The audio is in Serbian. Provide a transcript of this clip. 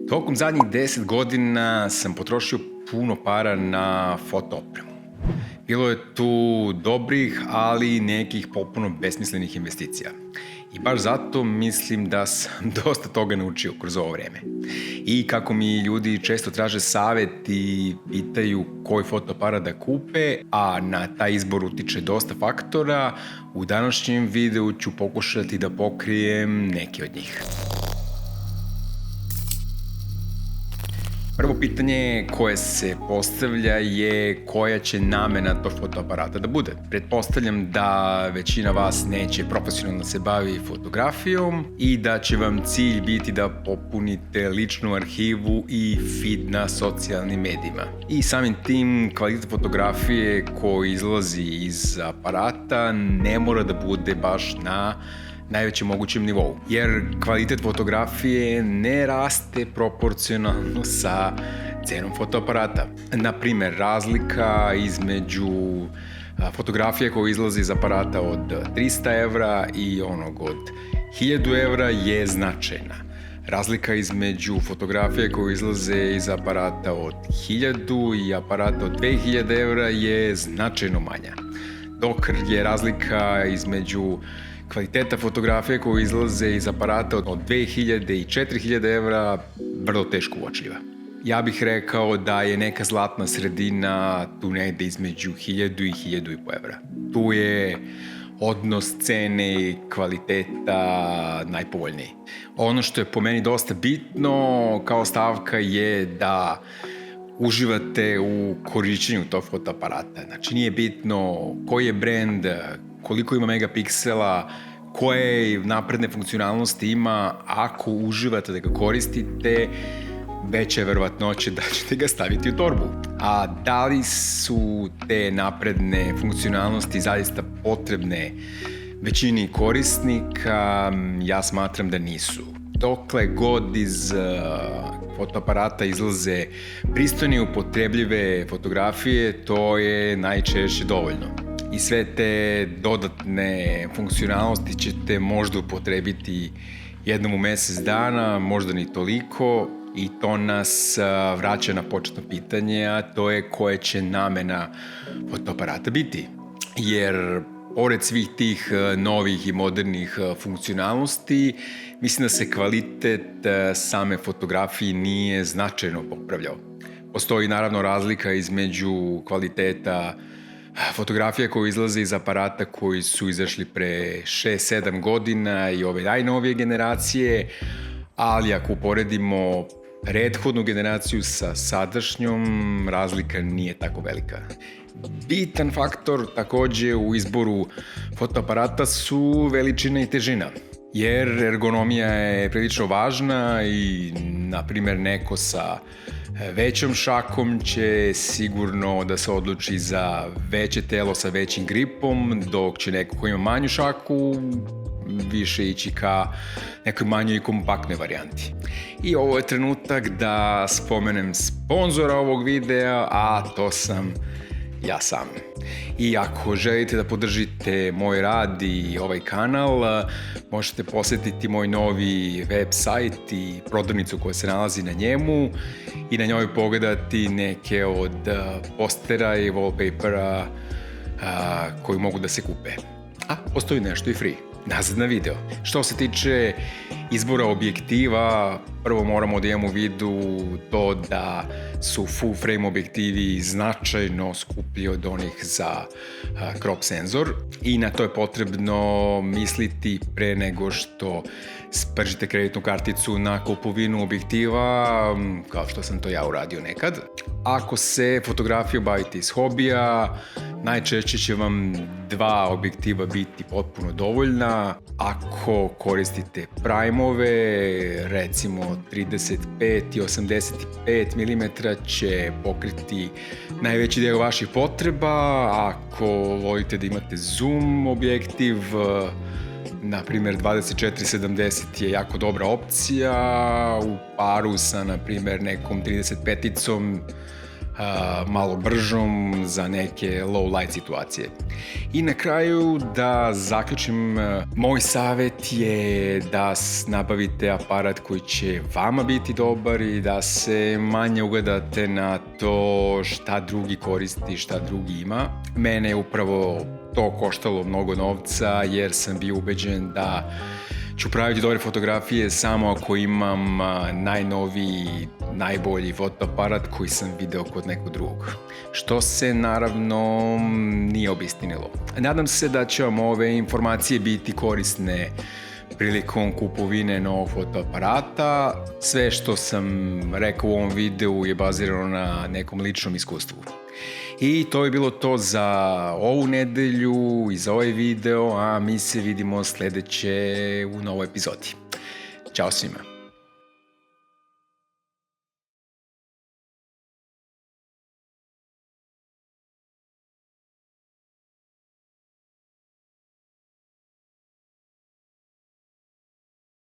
Tokom zadnjih 10 godina sam potrošio puno para na fotoopremu. Bilo je tu dobrih, ali i nekih potpuno besmislenih investicija. I baš zato mislim da sam dosta toga naučio kroz ovo vreme. I kako mi ljudi često traže savet i pitaju koji fotoaparat da kupe, a na taj izbor utiče dosta faktora, u današnjem videu ću pokušati da pokrijem neke od njih. Prvo pitanje koje se postavlja je koja će namena tog fotoaparata da bude. Pretpostavljam da većina vas neće profesionalno se bavi fotografijom i da će vam cilj biti da popunite ličnu arhivu i feed na socijalnim medijima. I samim tim kvalitet fotografije koji izlazi iz aparata ne mora da bude baš na najvećem mogućem nivou, jer kvalitet fotografije ne raste proporcionalno sa cenom fotoaparata. Naprimer, razlika između fotografije koja izlazi iz aparata od 300 evra i onog od 1000 evra je značajna. Razlika između fotografije koje izlaze iz aparata od 1000 i aparata od 2000 evra je značajno manja. Dok je razlika između kvaliteta fotografije koje izlaze iz aparata od 2000 i 4000 evra vrlo teško uočljiva. Ja bih rekao da je neka zlatna sredina tu negde između 1000 i 1500 evra. Tu je odnos cene i kvaliteta najpovoljniji. Ono što je po meni dosta bitno kao stavka je da uživate u korišćenju tog fotoaparata. Znači nije bitno koji je brend, koliko ima megapiksela, koje napredne funkcionalnosti ima, ako uživate da ga koristite, veća je verovatnoća da ćete ga staviti u torbu. A da li su te napredne funkcionalnosti zaista potrebne većini korisnika, ja smatram da nisu. Dokle god iz fotoaparata izlaze pristojne i upotrebljive fotografije, to je najčešće dovoljno. I sve te dodatne funkcionalnosti ćete možda upotrebiti jednom u mesec dana, možda ni toliko, i to nas vraća na početno pitanje, a to je koja će namena fotoaparata biti. Jer pored svih tih novih i modernih funkcionalnosti, mislim da se kvalitet same fotografije nije značajno popravljao. Postoji naravno razlika između kvaliteta fotografija koje izlaze iz aparata koji su izašli pre 6-7 godina i ove najnovije generacije, ali ako uporedimo prethodnu generaciju sa sadašnjom, razlika nije tako velika. Bitan faktor takođe u izboru fotoaparata su veličina i težina, jer ergonomija je prilično važna i, na primer, neko sa većom šakom će sigurno da se odluči za veće telo sa većim gripom, dok će neko ko ima manju šaku više ići ka nekoj manjoj i kompaktnoj varijanti. I ovo je trenutak da spomenem sponzora ovog videa, a to sam ja sam. I ako želite da podržite moj rad i ovaj kanal, možete posetiti moj novi web sajt i prodavnicu koja se nalazi na njemu i na njoj pogledati neke od postera i wallpapera koji mogu da se kupe. A postoji nešto i free. Nazad na video. Što se tiče izbora objektiva, prvo moramo da imamo u vidu to da su full frame objektivi značajno skuplji od onih za crop senzor i na to je potrebno misliti pre nego što spržite kreditnu karticu na kupovinu objektiva, kao što sam to ja uradio nekad. Ako se fotografijom bavite iz hobija, najčešće će vam 2 objektiva biti potpuno dovoljna. Ako koristite prime-ove, recimo 35 i 85 mm će pokriti najveći deo vaših potreba. Ako volite da imate zoom objektiv, na primjer 24-70 je jako dobra opcija u paru sa, na primjer, nekom 35-icom malo bržom za neke low light situacije. I na kraju da zaključim, moj savjet je da nabavite aparat koji će vama biti dobar i da se manje ugledate na to šta drugi koristi, šta drugi ima. Mene je upravo to koštalo mnogo novca jer sam bio ubeđen da ću praviti dobre fotografije samo ako imam najnoviji, najbolji fotoaparat koji sam video kod nekog drugog. Što se naravno nije obistinilo. Nadam se da će vam ove informacije biti korisne prilikom kupovine novog fotoaparata. Sve što sam rekao u ovom videu je bazirano na nekom ličnom iskustvu. I to je bilo to za ovu nedelju i za ovaj video, a mi se vidimo sljedeće u novoj epizodi. Ćao svima!